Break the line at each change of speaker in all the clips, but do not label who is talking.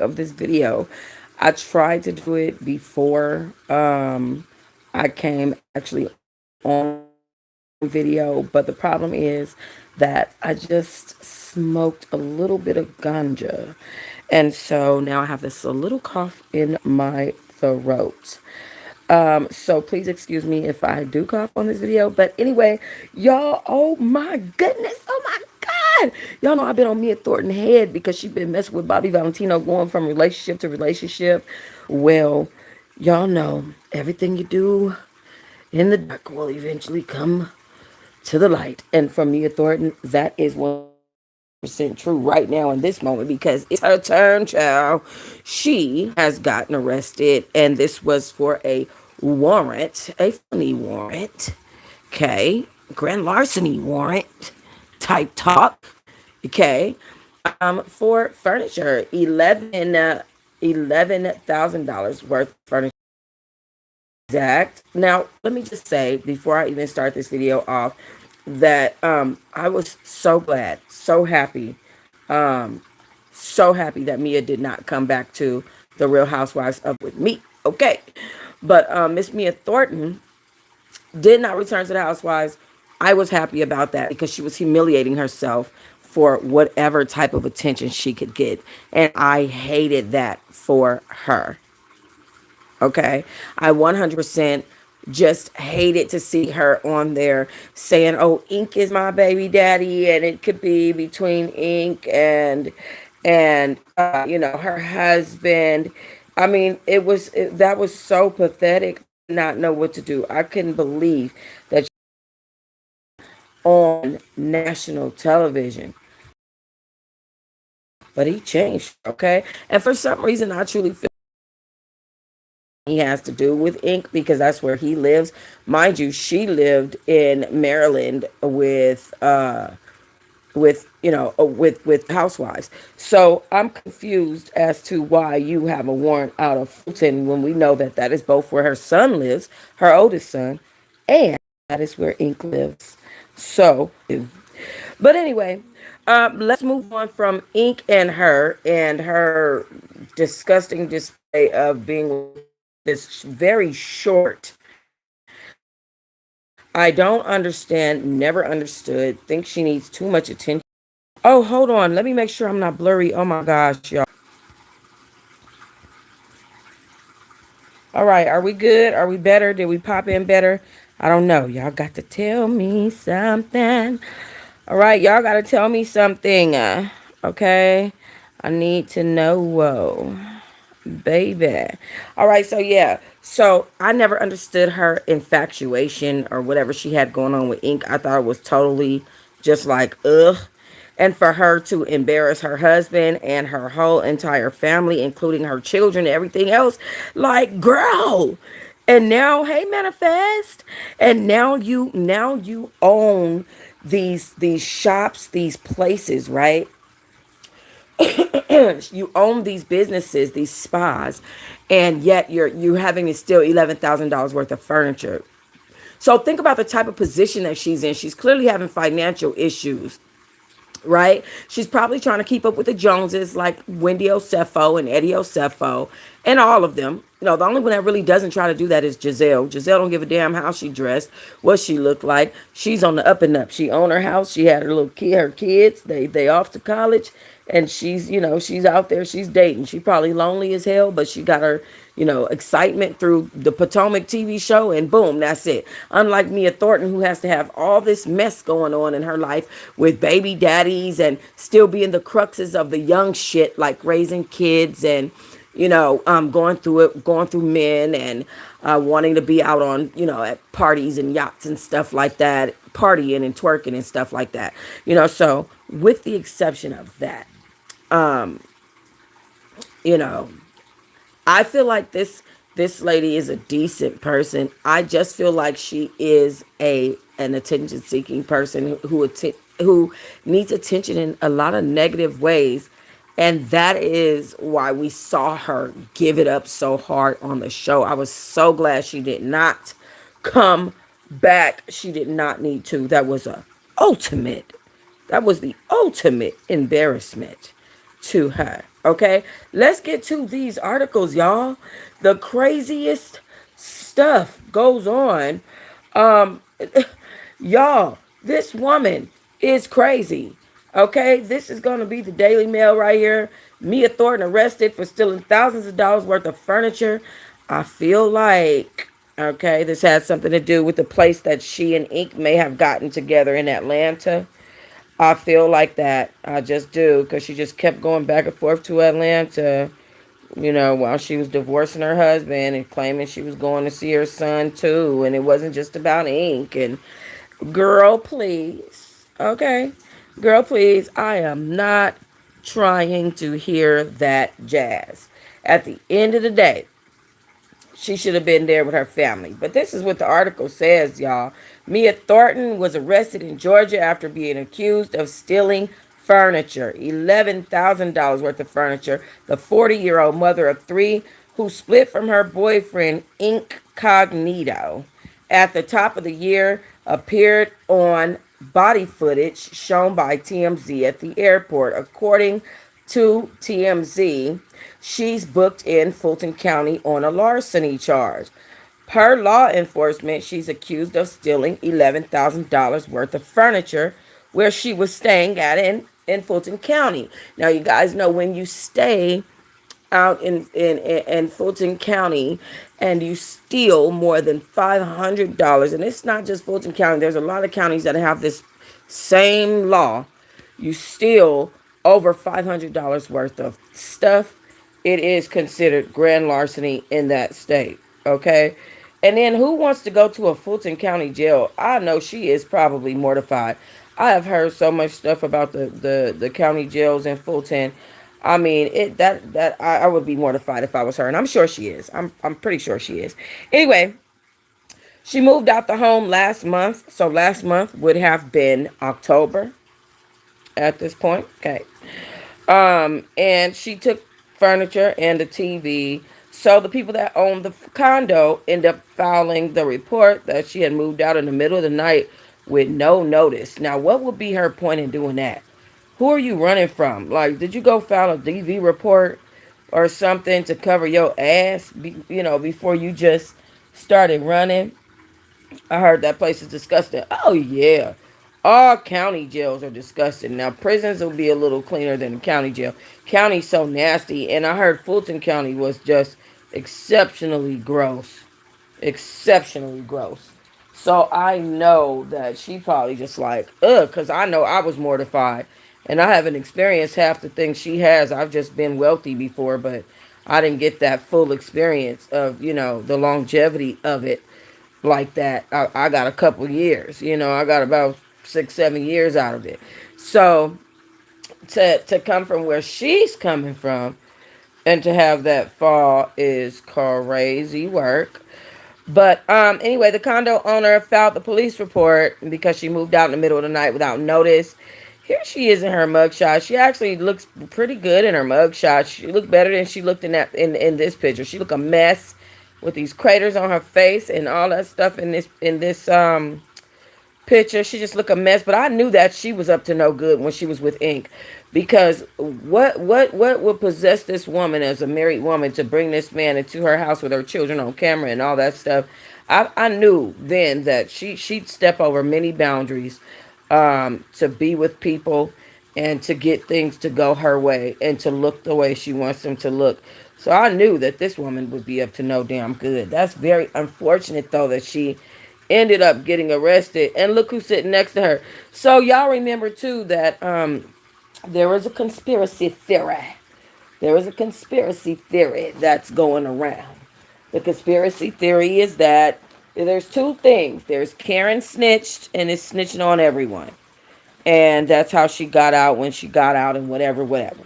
of this video. I tried to do it before I came actually on video, but the problem is that I just smoked a little bit of ganja. And so now I have this a little cough in my throat. So please excuse me if I do cough on this video. But anyway, y'all, oh my goodness, oh my God. Y'all know I've been on Mia Thornton head because she's been messing with Bobby Valentino going from relationship to relationship. Well, y'all know everything you do in the dark will eventually come to the light. And from Mia Thornton, that is 100% true right now in this moment because it's her turn, child. She has gotten arrested, and this was for a warrant, a felony warrant, okay, grand larceny warrant type talk, okay, for furniture, $11,000 worth of furniture. Exact. Now, let me just say before I even start this video off that I was so glad, um, so happy that Mia did not come back to the Real Housewives of with me. Okay, but Miss Mia Thornton did not return to the Housewives. I was happy about that because she was humiliating herself for whatever type of attention she could get, and I hated that for her. Okay. I 100% just hated to see her on there saying, "Oh, Ink is my baby daddy," and it could be between Ink and her husband. I mean, that was so pathetic. Not know what to do. I couldn't believe that on national television. But he changed, okay? And for some reason I truly feel he has to do with Ink because that's where he lives. Mind you, she lived in Maryland with housewives. So I'm confused as to why you have a warrant out of Fulton when we know that that is both where her son lives, her oldest son, and that is where Ink lives. So, but anyway, let's move on from Ink and her disgusting display of being this very short. I don't understand, never understood, think she needs too much attention. Oh, hold on. Let me make sure I'm not blurry. Oh my gosh, y'all. All right, are we good? Are we better? Did we pop in better? I don't know. Y'all got to tell me something. All right, y'all got to tell me something. Okay? I need to know. Whoa. Baby. All right, so yeah. So I never understood her infatuation or whatever she had going on with Ink. I thought it was totally just like, ugh. And for her to embarrass her husband and her whole entire family, including her children and everything else, like, girl. And now, hey, manifest. And now you own these shops, these places, right? You own these businesses, these spas, and yet you having to steal $11,000 worth of furniture. So think about the type of position that she's in. She's clearly having financial issues, right? She's probably trying to keep up with the Joneses, like Wendy Osefo and Eddie Osefo, and all of them. The only one that really doesn't try to do that is Giselle. Giselle don't give a damn how she dressed, what she looked like. She's on the up and up. She owned her house. She had her little kid, her kids. They off to college, and she's out there. She's dating. She probably lonely as hell, but she got her excitement through the Potomac TV show, and boom, that's it. Unlike Mia Thornton, who has to have all this mess going on in her life with baby daddies and still being the cruxes of the young shit, like raising kids and going through men and wanting to be out on at parties and yachts and stuff like that, partying and twerking and stuff like that. So with the exception of that, you know I feel like this lady is a decent person. I just feel like she is an attention seeking person who needs attention in a lot of negative ways. And that is why we saw her give it up so hard on the show. I was so glad she did not come back. She did not need to. That was the ultimate embarrassment. to her. Okay, let's get to these articles, y'all. The craziest stuff goes on. Um, y'all, this woman is crazy. Okay, this is going to be the Daily Mail right here. Mia Thornton arrested for stealing thousands of dollars worth of furniture. I feel like, okay, this has something to do with the place that she and Ink may have gotten together in Atlanta. I feel like that. I just do, because she just kept going back and forth to Atlanta, while she was divorcing her husband and claiming she was going to see her son too. And it wasn't just about Ink. And girl, please. Okay. Girl, please. I am not trying to hear that jazz. At the end of the day, she should have been there with her family. But this is what the article says, y'all. Mia Thornton was arrested in Georgia after being accused of stealing furniture, $11,000 worth of furniture. The 40-year-old mother of three, who split from her boyfriend Incognito at the top of the year, appeared on body footage shown by TMZ at the airport. According to TMZ, she's booked in Fulton County on a larceny charge. Per law enforcement, she's accused of stealing $11,000 worth of furniture where she was staying at in Fulton County. Now, you guys know when you stay out in Fulton County and you steal more than $500, and it's not just Fulton County, there's a lot of counties that have this same law. You steal over $500 worth of stuff, it is considered grand larceny in that state. Okay. And then who wants to go to a Fulton County jail? I know she is probably mortified. I have heard so much stuff about the county jails in Fulton. I mean, I would be mortified if I was her, and I'm sure she is. I'm pretty sure she is. Anyway, she moved out the home last month, so last month would have been October at this point. Okay. And she took furniture and the TV. So the people that owned the condo end up filing the report that she had moved out in the middle of the night with no notice. Now, what would be her point in doing that? Who are you running from? Like, did you go file a DV report or something to cover your ass, before you just started running? I heard that place is disgusting. Oh, yeah. All county jails are disgusting. Now, prisons will be a little cleaner than the county jail. County's so nasty. And I heard Fulton County was just exceptionally gross. Exceptionally gross. So I know that she probably just like, ugh, because I know I was mortified. And I haven't experienced half the things she has. I've just been wealthy before, but I didn't get that full experience of, the longevity of it like that. I got a couple years, I got about 6, 7 years out of it. So to come from where she's coming from and to have that fall is crazy work. But anyway, the condo owner filed the police report because she moved out in the middle of the night without notice. Here she is in her mugshot. She actually looks pretty good in her mugshot. She looked better than she looked in this picture. She looked a mess with these craters on her face and all that stuff in this picture. She just looked a mess, but I knew that she was up to no good when she was with Ink, because what would possess this woman as a married woman to bring this man into her house with her children on camera and all that stuff? I knew then that she'd step over many boundaries to be with people and to get things to go her way and to look the way she wants them to look. So I knew that this woman would be up to no damn good. That's very unfortunate, though, that she ended up getting arrested. And look who's sitting next to her. So y'all remember, too, that there was a conspiracy theory. There is a conspiracy theory that's going around. The conspiracy theory is that there's two things. There's Karen snitched and is snitching on everyone. And that's how she got out when she got out and whatever, whatever.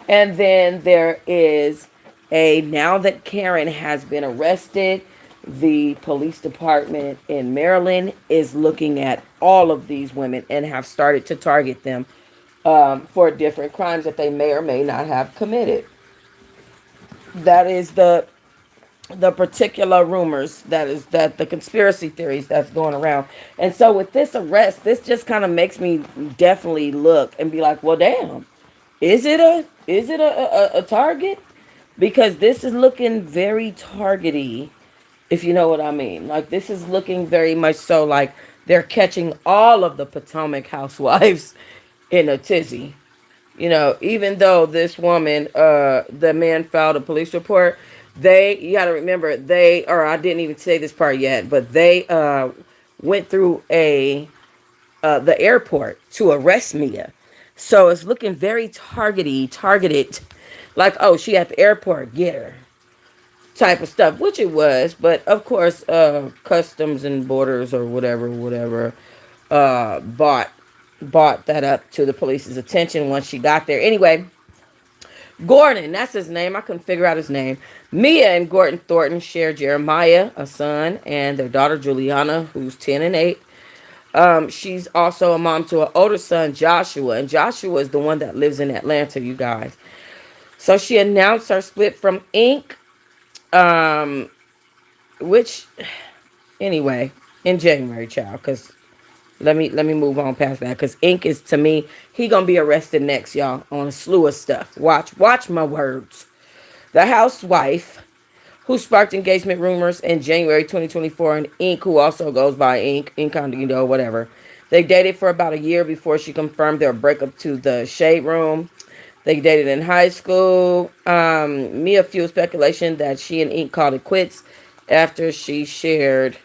And then there is now that Karen has been arrested, the police department in Maryland is looking at all of these women and have started to target them for different crimes that they may or may not have committed. That is the particular rumors, that the conspiracy theories that's going around. And so with this arrest, this just kind of makes me definitely look and be like, well, damn. Is it a target? Because this is looking very targety, if you know what I mean. Like this is looking very much so like they're catching all of the Potomac housewives in a tizzy. Even though this woman, the man filed a police report, you got to remember, or I didn't even say this part yet, but they went through the airport to arrest Mia. So it's looking very targeted, like, oh, she at the airport, get her, type of stuff, which it was. But of course, Customs and Borders or whatever, bought that up to the police's attention once she got there. Anyway, Gordon, that's his name. I couldn't figure out his name. Mia and Gordon Thornton share Jeremiah, a son, and their daughter Juliana, who's 10 and 8. She's also a mom to an older son, Joshua, and Joshua is the one that lives in Atlanta, you guys. So she announced her split from Inc., um, which, anyway, in January, child, because let me move on past that, because Inc. is, to me, he gonna be arrested next, y'all, on a slew of stuff. Watch my words. The housewife who sparked engagement rumors in January 2024, and Inc., who also goes by Incognito, whatever. They dated for about a year before she confirmed their breakup to the Shade Room. They dated in high school. Mia fueled speculation that she and Inc. called it quits after she shared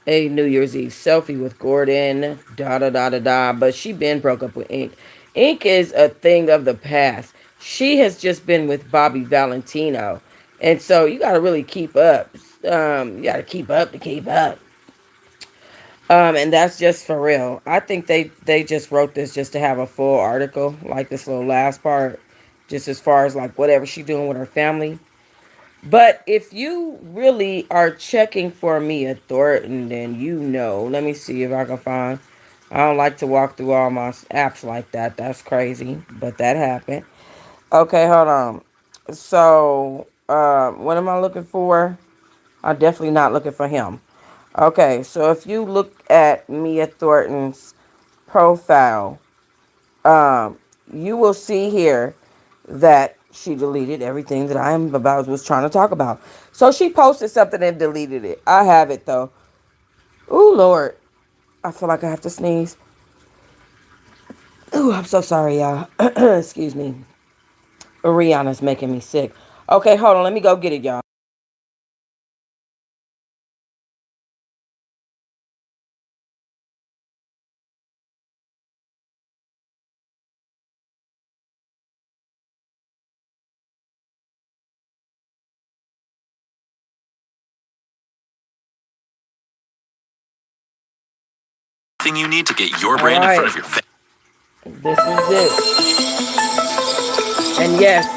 a New Year's Eve selfie with Gordon. Da da da da da. But she been broke up with Inc. Inc. is a thing of the past. She has just been with Bobby Valentino, and so you got to really keep up. You got to keep up to keep up. And that's just for real. I think they just wrote this just to have a full article, like this little last part, just as far as like whatever she doing with her family. But if you really are checking for Mia Thornton, then Let me see if I can find. I don't like to walk through all my apps like that. That's crazy, but that happened. Okay, hold on. So, what am I looking for? I'm definitely not looking for him. Okay, so if you look at Mia Thornton's profile, um, you will see here that she deleted everything that I am about was trying to talk about. So she posted something and deleted it. I have it though. Ooh, Lord. I feel like I have to sneeze. Ooh, I'm so sorry, y'all. Excuse me. Rihanna's making me sick. Okay, hold on. Let me go get it, y'all.
Thing you need to get your brand in front of your
face. This is it. And yes,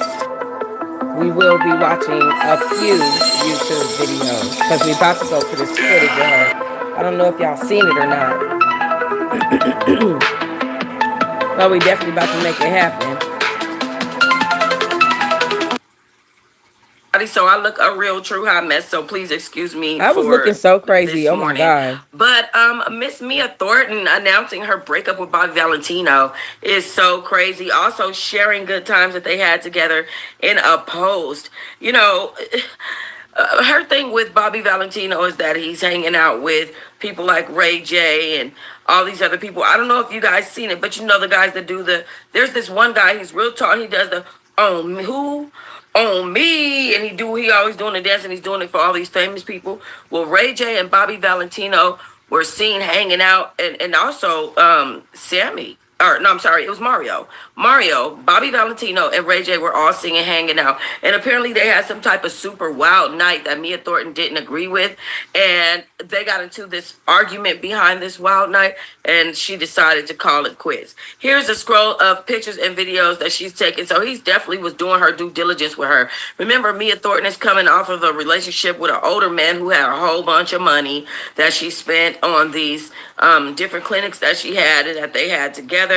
we will be watching a few YouTube videos because we're about to go to this footage of her. I don't know if y'all seen it or not, but we definitely about to make it happen. So I look a real true hot mess, so please excuse me. I was looking so crazy. Oh my god. But Miss Mia Thornton announcing her breakup with Bobby Valentino is so crazy. Also sharing good times that they had together in a post. You know, her thing with Bobby Valentino is that he's hanging out with people like Ray J and all these other people. I don't know if you guys seen it, but you know the guys that do there's this one guy, he's real tall, he does the who on me, and he always doing the dance, and he's doing it for all these famous people. Well, Ray J and Bobby Valentino were seen hanging out, and also Sammy. Or no, I'm sorry, it was Mario, Bobby Valentino, and Ray J were all singing, hanging out, and apparently they had some type of super wild night that Mia Thornton didn't agree with, and they got into this argument behind this wild night, and she decided to call it quits. Here's a scroll of pictures and videos that she's taken. So he's definitely was doing her due diligence with her. Remember, Mia Thornton is coming off of a relationship with an older man who had a whole bunch of money that she spent on these different clinics that she had and that they had together.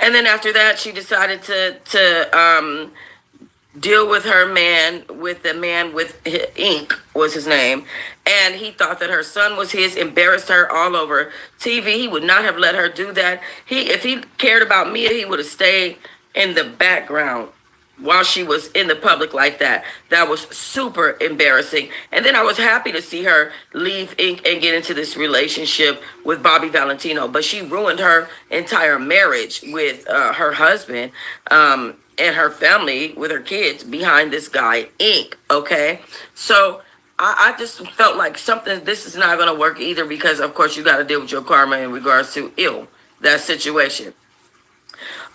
And then after that, she decided to deal with her man, with the man with ink was his name, and he thought that her son was his, embarrassed her all over TV. He would not have let her do that. If he cared about Mia, he would have stayed in the background while she was in the public like that. That was super embarrassing. And then I was happy to see her leave Ink and get into this relationship with Bobby Valentino, but she ruined her entire marriage with her husband and her family with her kids behind this guy, Ink. Okay, so I just felt like something. This is not going to work either because, of course, you got to deal with your karma in regards to that situation.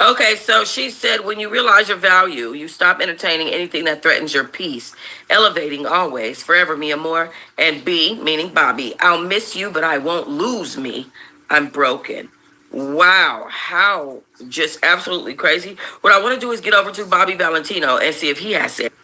Okay, so she said, when you realize your value, you stop entertaining anything that threatens your peace, elevating always, forever, me and more. And B, meaning Bobby, I'll miss you, but I won't lose me. I'm broken. Wow, how just absolutely crazy. What I want to do is get over to Bobby Valentino and see if he has it.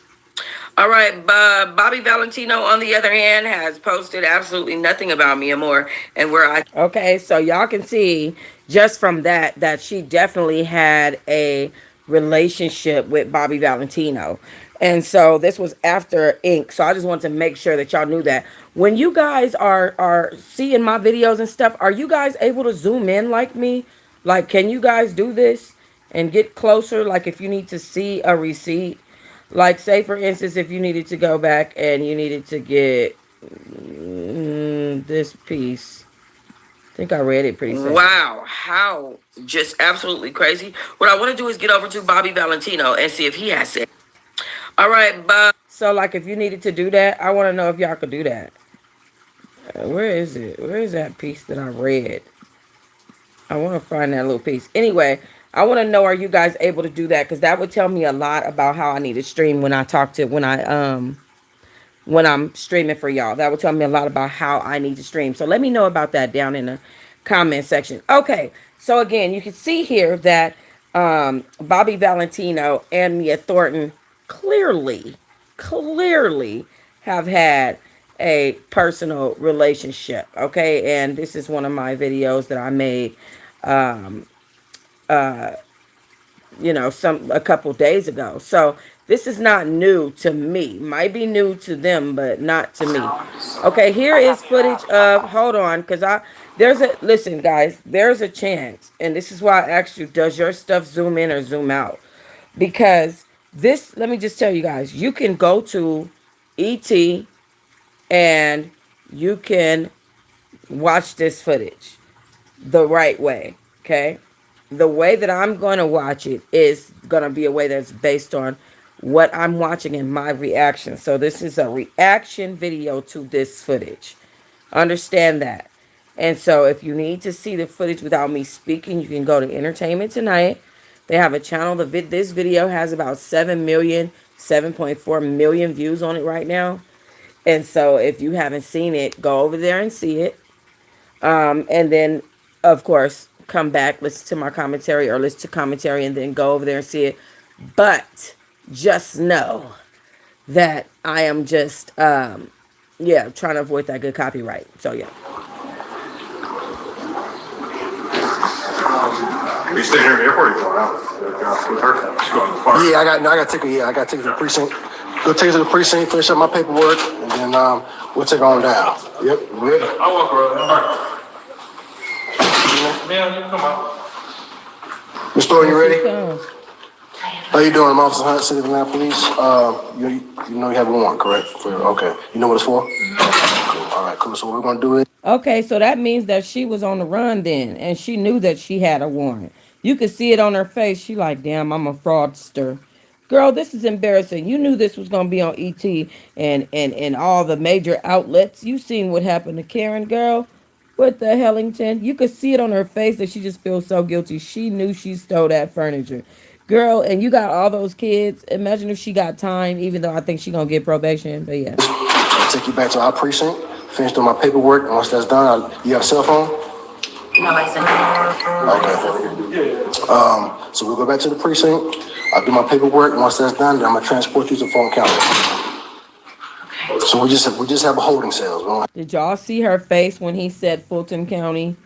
All right, Bobby Valentino, on the other hand, has posted absolutely nothing about me and more, and where I. Okay, so y'all can see just from that she definitely had a relationship with Bobby Valentino. And so this was after Ink. So I just wanted to make sure that y'all knew that. When you guys are seeing my videos and stuff, are you guys able to zoom in like me? Like, can you guys do this and get closer? Like, if you need to see a receipt, like, say for instance, if you needed to go back and you needed to get this piece. I think I read it pretty fast. Wow, how just absolutely crazy. What I want to do is get over to Bobby Valentino and see if he has it. All right, Bob. So, like, if you needed to do that, I want to know if y'all could do that. Where is it? Where is that piece that I read? I want to find that little piece. Anyway, I want to know, are you guys able to do that? Because that would tell me a lot about how I need to stream when I'm streaming for y'all. That will tell me a lot about how I need to stream. So let me know about that down in the comment section. Okay, so again, you can see here that Bobby Valentino and Mia Thornton clearly have had a personal relationship. Okay, and this is one of my videos that I made a couple days ago. So this is not new to me. Might be new to them, but not to me. Okay, here is footage of, hold on, because listen guys, there's a chance, and this is why I asked you, does your stuff zoom in or zoom out? Because this, let me just tell you guys, you can go to ET and you can watch this footage the right way. Okay, the way that I'm going to watch it is going to be a way that's based on what I'm watching and my reaction. So this is a reaction video to this footage. Understand that. And so if you need to see the footage without me speaking, you can go to Entertainment Tonight. They have a channel. This video has about 7.4 million views on it right now. And so if you haven't seen it, go over there and see it. And then, of course, come back, listen to my commentary or listen to commentary, and then go over there and see it. But just know that I am just, trying to avoid that good copyright. So, yeah.
Are you staying here in the airport or you going out with her? She's going to the park.
Yeah, I got ticket. Yeah, I got ticket to the precinct. Go take it to the precinct, finish up my paperwork, and then we'll take on down. Yep, ready.
I'll walk around. All right. Man, you come out.
Mr. Thornton, you ready? How you doing? I'm Officer Hunt, City of Atlanta Police. You know you have a warrant, correct? Okay. You know what it's for? Cool. All right, cool. So what we're gonna do is.
Okay, so that means that she was on the run then, and she knew that she had a warrant. You could see it on her face. She like, damn, I'm a fraudster. Girl, this is embarrassing. You knew this was gonna be on ET and all the major outlets. You seen what happened to Karen, girl. What the Hellington? You could see it on her face that she just feels so guilty. She knew she stole that furniture. Girl, and you got all those kids. Imagine if she got time, even though I think she gonna get probation. But yeah.
I'll take you back to our precinct, finish doing my paperwork, and once that's done, you have a cell phone?
No, I said
Okay. So we'll go back to the precinct, I'll do my paperwork, and once that's done, then I'm gonna transport you to Fulton County. Okay. So we just have a holding cells.
Did y'all see her face when he said Fulton County?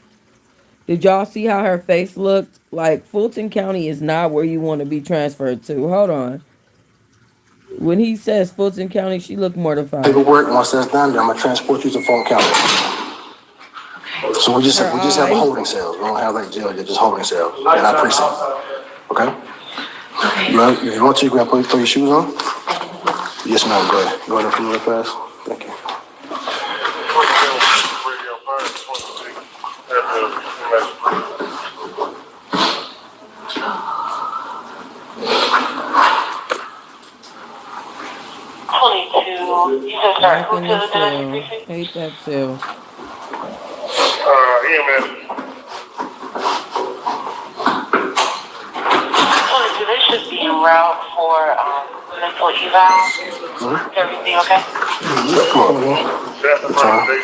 Did y'all see how her face looked? Like, Fulton County is not where you want to be transferred to. Hold on. When he says Fulton County, she looked mortified.
Paperwork, once that's done, then I'm gonna transport you to Fulton County. Okay. So we just have a holding cells. We don't have like jail, just holding cells in our precinct. Okay? No, if you want to, you can throw your shoes on. Yes, ma'am. Go ahead. Go ahead and real fast. Thank you.
You just start who to the domestic? Hate that too.
EMS.
They should be en route for mental eval. Is everything okay?
Come on, man.
That's the first day.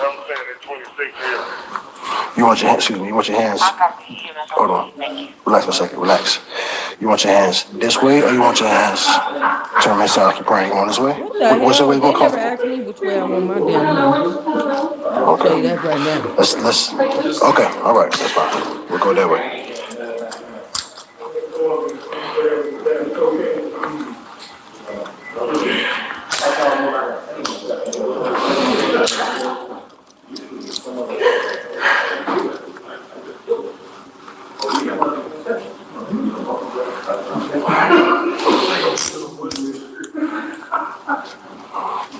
I'm saying it's 26 here.
You want your hands, excuse me, you want your hands, hold on, relax for a second, relax. You want your hands this way or you want your hands turn this side like you're praying? You want this way? What's the way you want
They never asked me which way I want my damn hands. I'll tell you that right now.
Let's, okay, all right, that's fine. We'll go that way.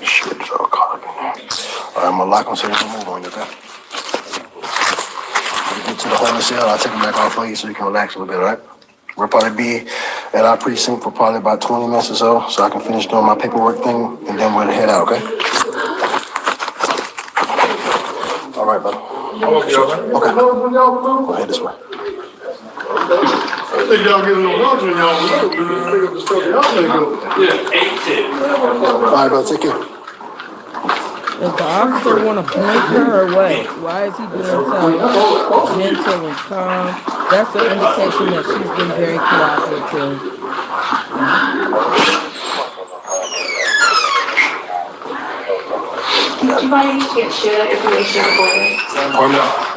Shit, it's all caught up in here. All right, I'm gonna lock them so they can move on you, okay? When you get to the holding cell, I'll take them back off for you so you can relax a little bit, all right? We'll probably be at our precinct for probably about 20 minutes or so I can finish doing my paperwork thing, and then we'll head out, okay? All right, brother. Okay. Go ahead this way.
I think y'all getting no lunch when y'all pick up the stuff y'all may go.
All right, brother, take care.
Does the officer want to blink her or what? Why is he being so gentle and calm? That's an indication that she's been very cooperative.
Did you mind if you can't share that information recording?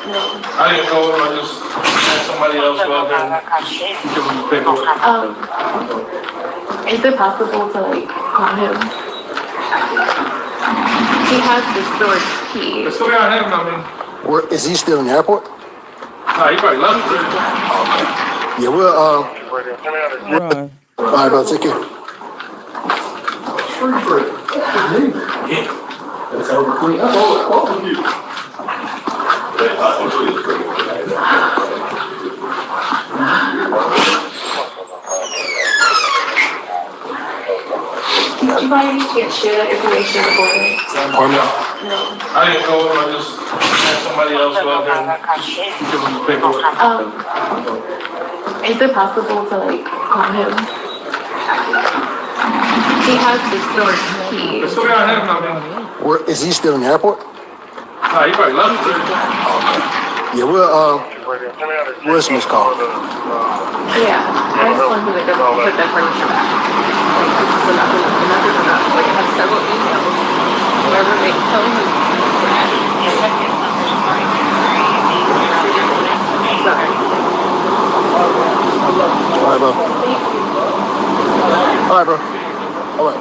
No. I didn't know him, I just had somebody else go out there and give him the paperwork.
Is it possible to call him? He has the storage key.
Let's go down him, I mean.
Where, is he still in the airport?
Nah, he probably left already.
Yeah, we'll,
Right.
all right, brother, take care.
Did you mind if you can't share that information recording?
No. I didn't know him, I just had somebody else go out there and give him the paperwork.
Is it possible to call him? He has the storage key.
Let's go down him, I mean.
Where, is he still in the airport?
Nah, he probably left already.
Yeah, we'll Smith's call.
Yeah, I just want him to go put that furniture back. Just another enough. I have several emails wherever they tell him that.
All right, bro. All right, bro. All right.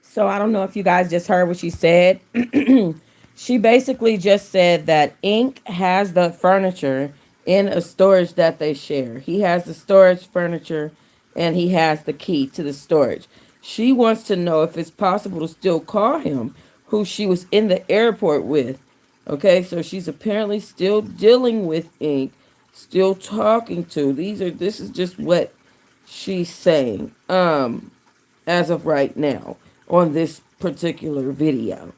So I don't know if you guys just heard what she said. She basically just said that Ink has the furniture in a storage that they share. He has the storage furniture and he has the key to the storage. She wants to know if it's possible to still call him, who she was in the airport with. Okay, so she's apparently still dealing with Ink, still talking to. This is just what she's saying as of right now on this particular video.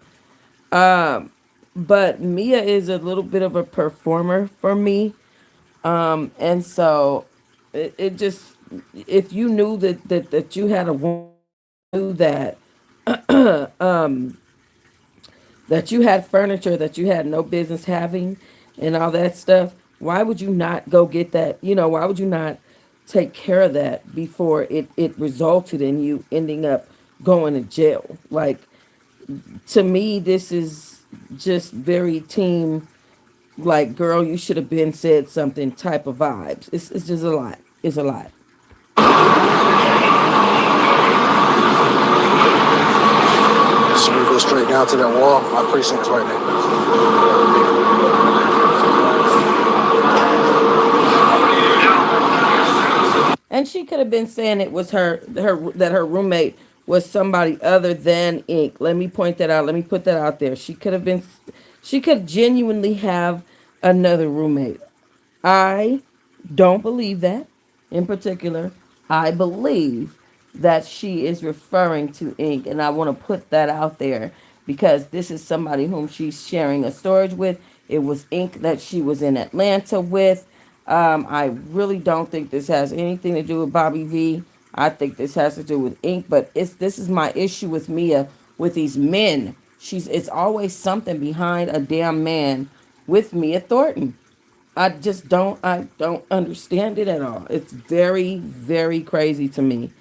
But Mia is a little bit of a performer for me. And so it just, if you knew that you had a woman that that you had furniture that you had no business having and all that stuff, why would you not go get that? Why would you not take care of that before it resulted in you ending up going to jail? Like, to me, this is just very team, like, girl, you should have been said something type of vibes. It's just a lot. It's a lot.
So we go go straight down to that wall. My precinct is right there.
And she could have been saying it was her that her roommate was somebody other than Ink. Let me point that out. Let me put that out there. She could genuinely have another roommate. I don't believe that in particular. I believe that she is referring to Ink, and I want to put that out there because this is somebody whom she's sharing a storage with. It was Ink that she was in Atlanta with. I really don't think this has anything to do with Bobby V. I think this has to do with Ink, but this is my issue with Mia with these men. It's always something behind a damn man with Mia Thornton. I don't understand it at all. It's very, very crazy to me.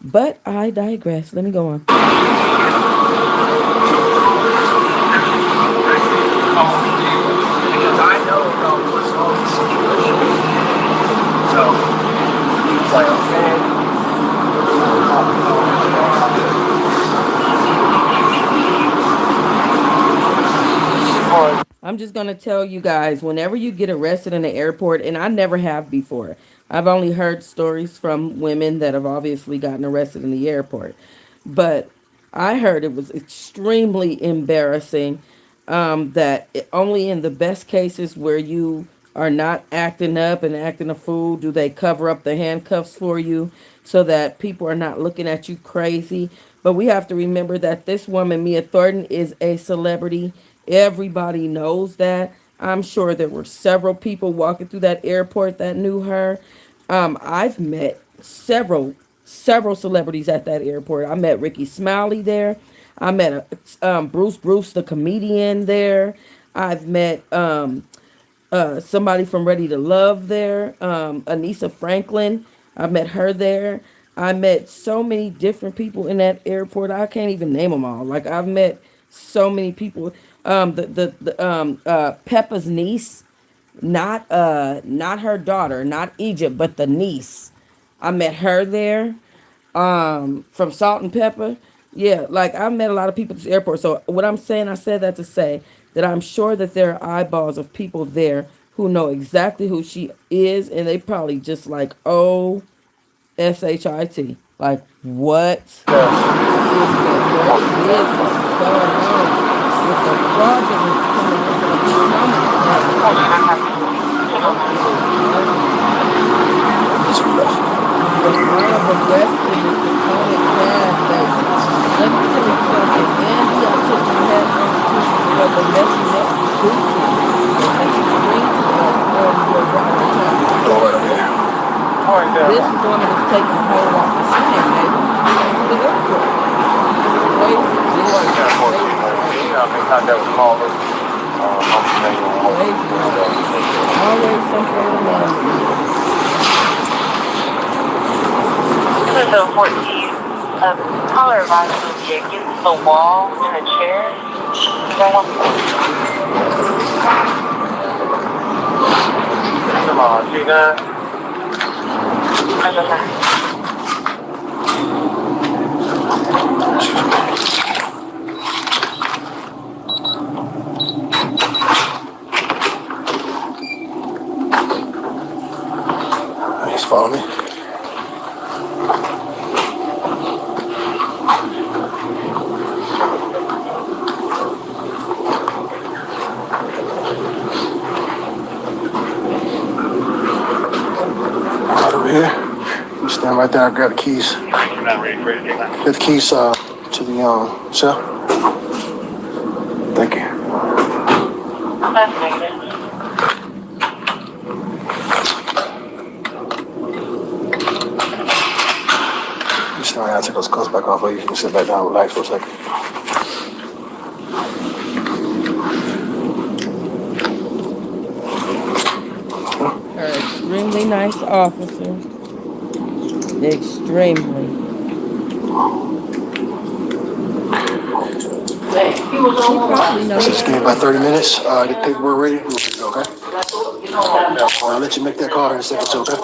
But I digress. Let me go on.
Because I know about what's all the situation. So he's like, okay.
I'm just going to tell you guys, whenever you get arrested in the airport, and I never have before, I've only heard stories from women that have obviously gotten arrested in the airport. But I heard it was extremely embarrassing, that only in the best cases where you are not acting up and acting a fool do they cover up the handcuffs for you so that people are not looking at you crazy. But we have to remember that this woman, Mia Thornton, is a celebrity. Everybody knows that. I'm sure there were several people walking through that airport that knew her. I've met several celebrities at that airport. I met Ricky Smiley there. I met Bruce the comedian there. I've met somebody from Ready to Love there. Anissa Franklin. I met her there. I met so many different people in that airport. I can't even name them all. Like I've met so many people. Peppa's niece, not her daughter, not Egypt, but the niece. I met her there. From Salt and Pepper. Yeah, like I met a lot of people at this airport. So what I'm saying, I said that to say that I'm sure that there are eyeballs of people there who know exactly who she is, and they probably just like, oh, shit, like what is going on with the fraudulence coming in from the arrested is Potomac Gas, baby. Let me tell you something. Andy, I took my hat off to for the messy boosters that you bring to us on your ride time. This woman is taking a whole lot of shame, baby. To the airport. Crazy. Always something to learn.
This is a 14 color advisor against the wall in a chair.
Come on, see that?
Just follow me. Right over here. You stand right there. I grab the keys. Get the keys to the cell. Thank you. Just now, I take those clothes back off, or you can sit back down and relax for a second.
Her extremely nice officer. Extremely. She probably knows.
Just give me about 30 minutes. Get paperwork ready. We'll go, okay? I'll let you make that call in a second, too, okay?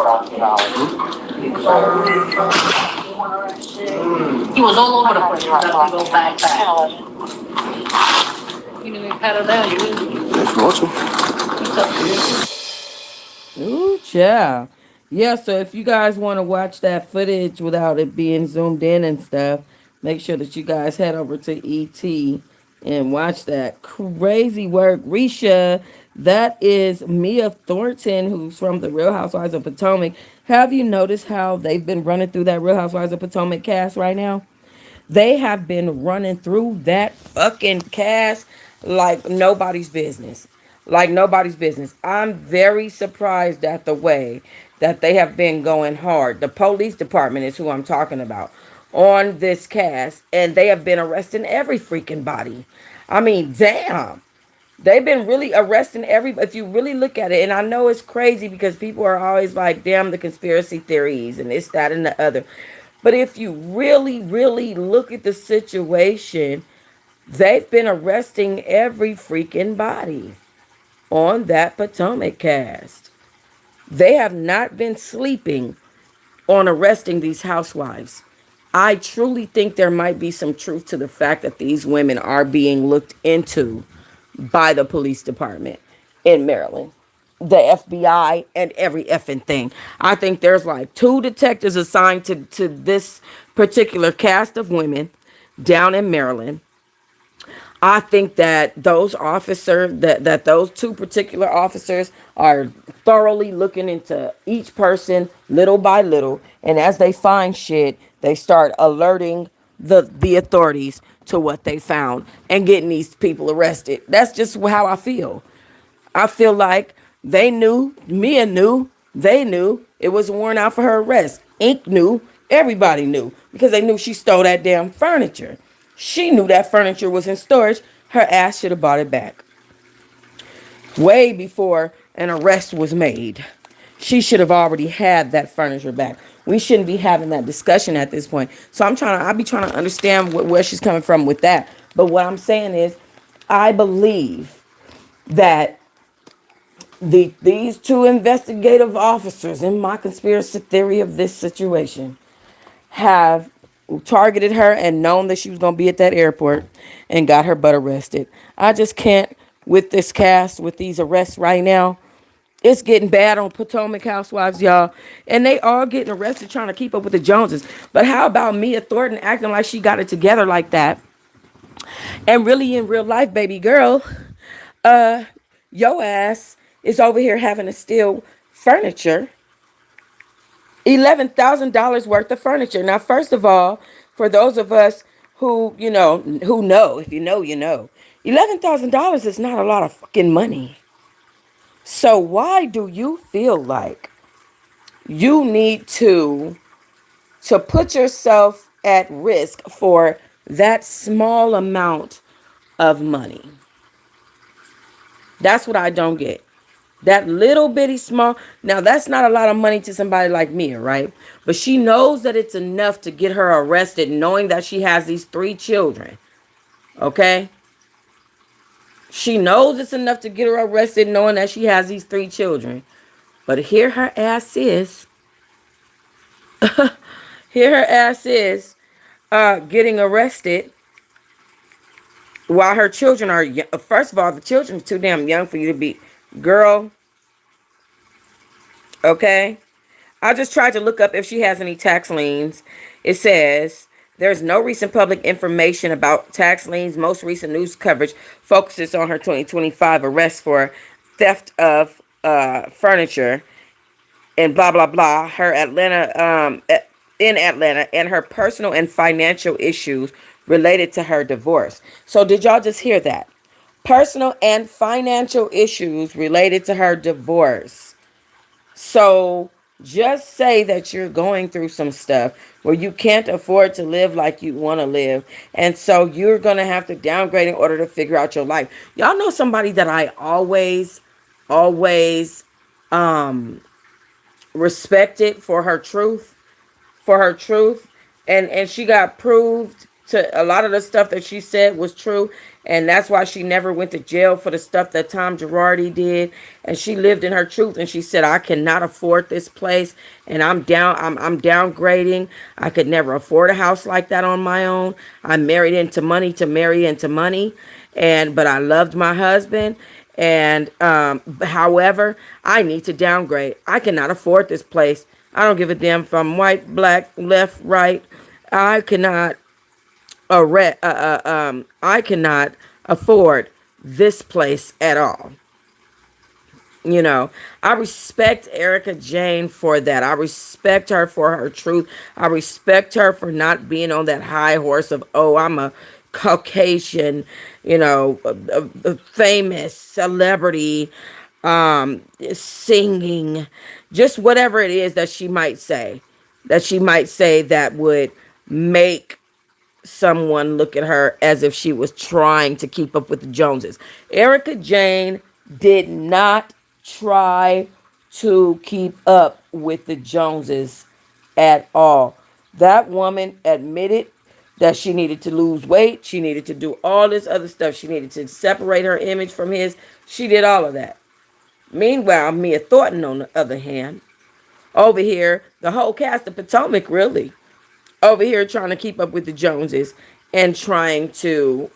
He was all over the place. Go back.
You need me to paddle down, you will.
If you want to.
It's up to you.
Ooh, yeah. Yeah, so if you guys want to watch that footage without it being zoomed in and stuff, make sure that you guys head over to ET and watch that crazy work. Risha, that is Mia Thornton, who's from the Real Housewives of Potomac. Have you noticed how they've been running through that Real Housewives of Potomac cast right now? They have been running through that fucking cast like nobody's business. Like nobody's business. I'm very surprised at the way that they have been going hard. The police department is who I'm talking about on this cast, and they have been arresting every freaking body. I mean, damn. They've been really arresting every. If you really look at it, and I know it's crazy because people are always like, damn the conspiracy theories and this, that, and the other. But if you really, really look at the situation, they've been arresting every freaking body on that Potomac cast. They have not been sleeping on arresting these housewives. I truly think there might be some truth to the fact that these women are being looked into by the police department in Maryland, the FBI, and every effing thing. I think there's like 2 detectives assigned to this particular cast of women down in Maryland. I think that those officers, that those 2 particular officers are thoroughly looking into each person little by little, and as they find shit, they start alerting the authorities to what they found and getting these people arrested. That's just how I feel. I feel like they knew, Mia knew, they knew it was a warrant out for her arrest. Inc. knew, everybody knew, because they knew she stole that damn furniture. She knew that furniture was in storage. Her ass should have bought it back way before an arrest was made. She should have already had that furniture back. We shouldn't be having that discussion at this point. So I'll be trying to understand where she's coming from with that. But what I'm saying is, I believe that these 2 investigative officers, in my conspiracy theory of this situation, have targeted her and known that she was going to be at that airport and got her butt arrested. I just can't with this cast, with these arrests right now. It's getting bad on Potomac Housewives, y'all. And they all getting arrested trying to keep up with the Joneses. But how about Mia Thornton acting like she got it together like that? And really in real life, baby girl, yo ass is over here having to steal furniture. $11,000 worth of furniture. Now, first of all, for those of us who, who know, if you know, you know, $11,000 is not a lot of fucking money. So why do you feel like you need to put yourself at risk for that small amount of money? That's what I don't get. That little bitty small. Now, that's not a lot of money to somebody like Mia, right? But she knows that it's enough to get her arrested, knowing that she has these 3 children. Okay? She knows it's enough to get her arrested, knowing that she has these 3 children. But here her ass is. Here her ass is getting arrested while her children are, first of all, the children are too damn young for you to be, girl. Okay? I just tried to look up if she has any tax liens. It says there's no recent public information about tax liens. Most recent news coverage focuses on her 2025 arrest for theft of furniture and blah blah blah. Her in Atlanta, and her personal and financial issues related to her divorce. So did y'all just hear that? Personal and financial issues related to her divorce. So just say that you're going through some stuff where you can't afford to live like you want to live. And so you're going to have to downgrade in order to figure out your life. Y'all know somebody that I always respected for her truth, and she got proved to a lot of the stuff that she said was true. And that's why she never went to jail for the stuff that Tom Girardi did. And she lived in her truth. And she said, I cannot afford this place. And I'm downgrading. I could never afford a house like that on my own. I married into money to marry into money. But I loved my husband. And however, I need to downgrade. I cannot afford this place. I don't give a damn if I'm white, black, left, right. I cannot I cannot afford this place at all. You know, I respect Erica Jane for that. I respect her for her truth. I respect her for not being on that high horse of, oh, I'm a Caucasian, a famous celebrity, singing, just whatever it is that she might say that would make someone look at her as if she was trying to keep up with the Joneses. Erica Jane did not try to keep up with the Joneses at all. That woman admitted that she needed to lose weight. She needed to do all this other stuff. She needed to separate her image from his. She did all of that. Meanwhile, Mia Thornton, on the other hand, over here, the whole cast of Potomac, really, over here trying to keep up with the Joneses and trying to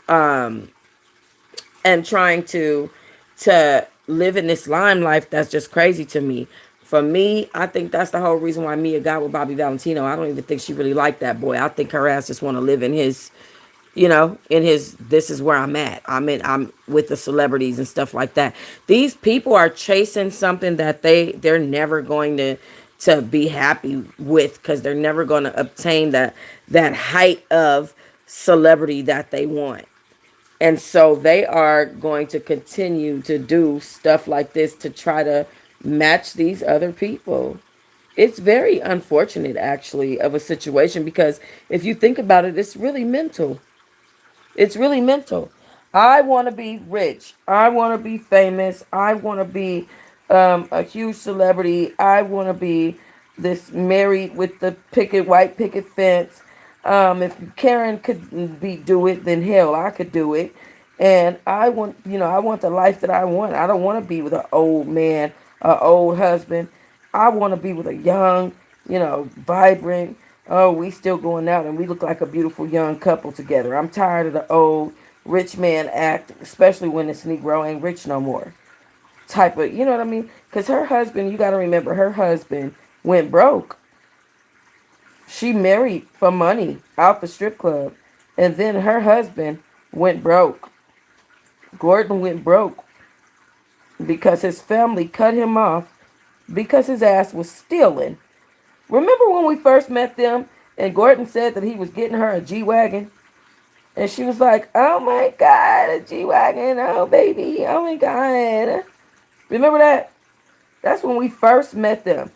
live in this lime life that's just crazy to me. For me, I think that's the whole reason why Mia got with Bobby Valentino. I don't even think she really liked that boy. I think her ass just want to live in his, this is where I'm at. I'm with the celebrities and stuff like that. These people are chasing something that they're never going to be happy with, because they're never going to obtain that height of celebrity that they want. And so they are going to continue to do stuff like this to try to match these other people. It's very unfortunate, actually, of a situation, because if you think about it, it's really mental. It's really mental. I want to be rich. I want to be famous. I want to be a huge celebrity. I want to be this married with the white picket fence. If Karen could do it, then hell, I could do it. And I want the life that I want. I don't want to be with an old man, an old husband. I want to be with a young, vibrant. Oh, we still going out and we look like a beautiful young couple together. I'm tired of the old rich man act, especially when this Negro ain't rich no more. Type of, you know what I mean? Because her husband, you got to remember, her husband went broke. She married for money out the strip club. And then her husband went broke. Gordon went broke because his family cut him off because his ass was stealing. Remember when we first met them and Gordon said that he was getting her a G-Wagon? And she was like, oh my God, a G-Wagon. Oh, baby. Oh my God. Remember that? That's when we first met them.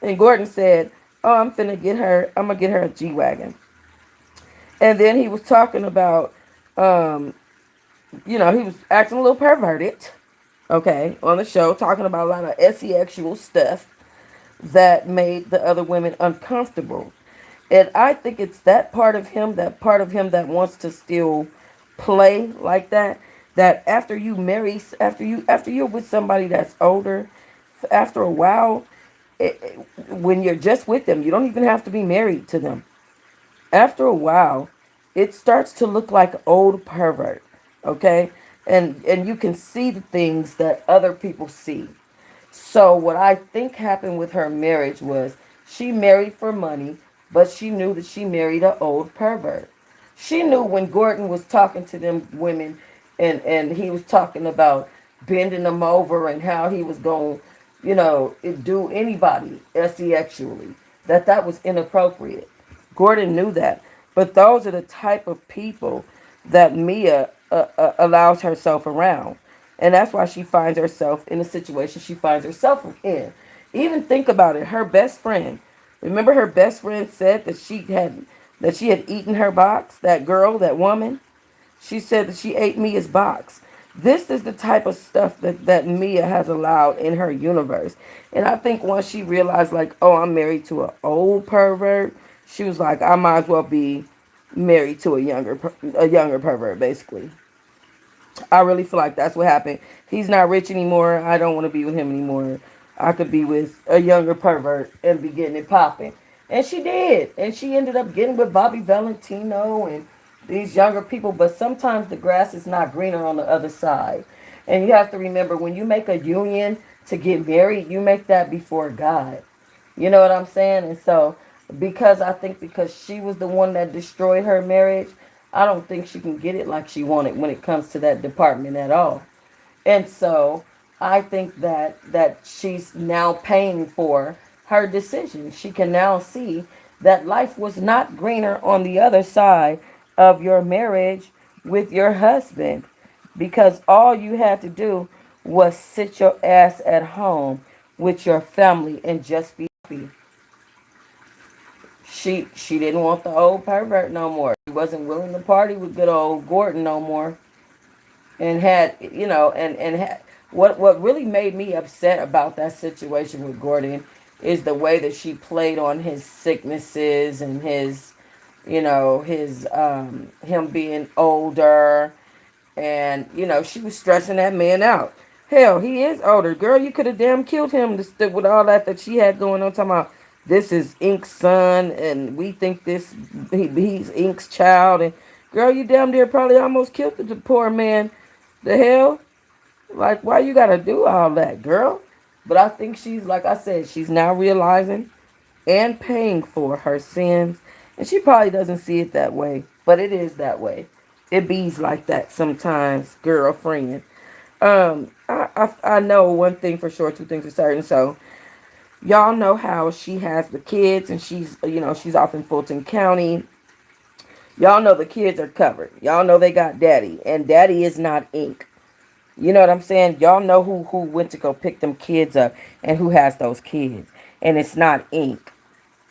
And Gordon said, oh, I'm going to get her a G-Wagon. And then he was talking about, he was acting a little perverted, okay, on the show, talking about a lot of sexual stuff that made the other women uncomfortable. And I think it's that part of him that wants to still play like that. That after you marry, after you're with somebody that's older, after a while, when you're just with them, you don't even have to be married to them. After a while, it starts to look like old pervert, okay? And you can see the things that other people see. So what I think happened with her marriage was she married for money, but she knew that she married an old pervert. She knew when Gordon was talking to them women and he was talking about bending them over and how he was going, do anybody sexually, that was inappropriate. Gordon knew that. But those are the type of people that Mia allows herself around. And that's why she finds herself in the situation she finds herself in. Even think about it. Her best friend. Remember her best friend said that she had eaten her box? That girl, that woman? She said that she ate Mia's box. This is the type of stuff that Mia has allowed in her universe. And I think once she realized, like, oh, I'm married to an old pervert, she was like, I might as well be married to a younger pervert, basically. I really feel like that's what happened. He's not rich anymore. I don't want to be with him anymore. I could be with a younger pervert and be getting it popping. And she did. And she ended up getting with Bobby Valentino and these younger people. But sometimes the grass is not greener on the other side. And you have to remember when you make a union to get married, you make that before God. You know what I'm saying? And so, because I think because she was the one that destroyed her marriage, I don't think she can get it like she wanted when it comes to that department at all. And so, I think that she's now paying for her decision. She can now see that life was not greener on the other side of your marriage with your husband because all you had to do was sit your ass at home with your family and just be happy. She didn't want the old pervert no more. She wasn't willing to party with good old Gordon no more. And had and had what really made me upset about that situation with Gordon is the way that she played on his sicknesses and his his him being older, and she was stressing that man out. Hell, he is older. Girl, you could have damn killed him with all that she had going on. Talking about this is Ink's son, and we think he's Ink's child. And girl, you damn near probably almost killed the poor man. The hell? Like, why you gotta do all that, girl? But I think she's, like I said, she's now realizing and paying for her sins. And she probably doesn't see it that way, but it is that way. It bees like that sometimes, girlfriend. I know one thing for sure, two things for certain. So y'all know how she has the kids, and she's off in Fulton County. Y'all know the kids are covered. Y'all know they got daddy, and daddy is not Ink. You know what I'm saying? Y'all know who went to go pick them kids up and who has those kids, and it's not Ink.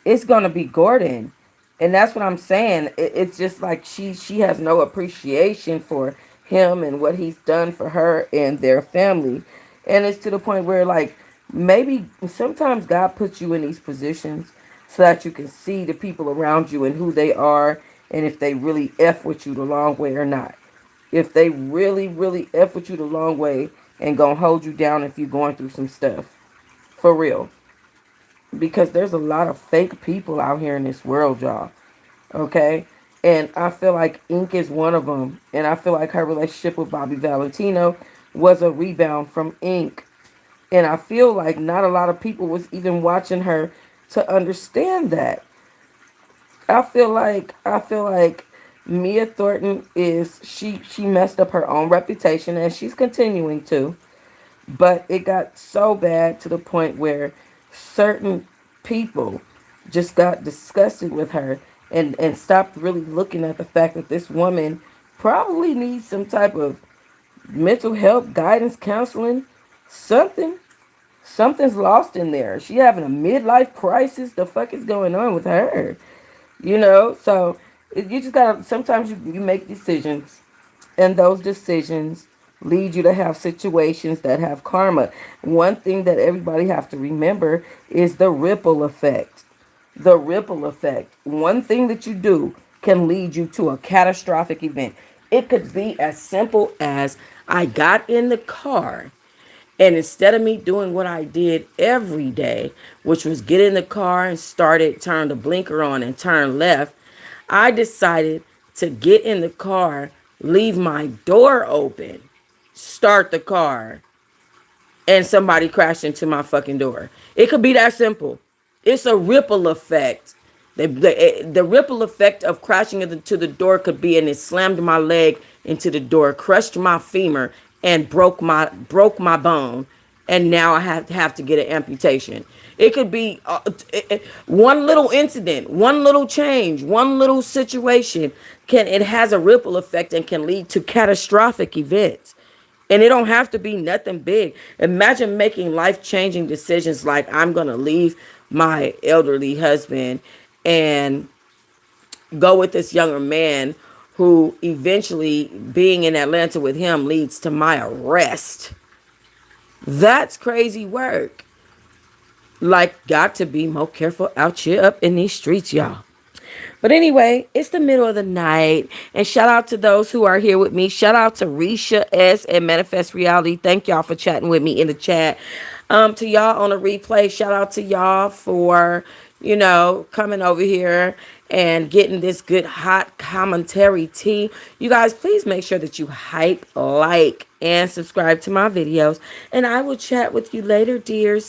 It's gonna be Gordon. And that's what I'm saying. It's just like she has no appreciation for him and what he's done for her and their family. And it's to the point where, like, maybe sometimes God puts you in these positions so that you can see the people around you and who they are, and if they really F with you the long way or not. If they really, really F with you the long way and gonna hold you down if you're going through some stuff. For real. Because there's a lot of fake people out here in this world, y'all. Okay? And I feel like Ink is one of them. And I feel like her relationship with Bobby Valentino was a rebound from Ink. And I feel like not a lot of people was even watching her to understand that. I feel like Mia Thornton is she messed up her own reputation, and she's continuing to. But it got so bad to the point where certain people just got disgusted with her and stopped really looking at the fact that this woman probably needs some type of mental health guidance, counseling, something. Something's lost in there. She having a midlife crisis. The fuck is going on with her? So you just gotta, sometimes you make decisions, and those decisions lead you to have situations that have karma. One thing that everybody have to remember is the ripple effect. The ripple effect. One thing that you do can lead you to a catastrophic event. It could be as simple as I got in the car, and instead of me doing what I did every day, which was get in the car and turn the blinker on and turn left, I decided to get in the car, leave my door open, start the car, and somebody crashed into my fucking door. It could be that simple. It's a ripple effect. The ripple effect of crashing into the door could be, and it slammed my leg into the door, crushed my femur, and broke my bone, and now I have to get an amputation. It could be one little incident, one little change, one little situation. It has a ripple effect and can lead to catastrophic events. And it don't have to be nothing big. Imagine making life-changing decisions like I'm going to leave my elderly husband and go with this younger man who eventually being in Atlanta with him leads to my arrest. That's crazy work. Like, got to be more careful out here up in these streets, y'all. But anyway, it's the middle of the night. And shout out to those who are here with me. Shout out to Risha S and Manifest Reality. Thank y'all for chatting with me in the chat. To y'all on the replay, shout out to y'all for, coming over here and getting this good hot commentary tea. You guys, please make sure that you hype, like, and subscribe to my videos. And I will chat with you later, dears.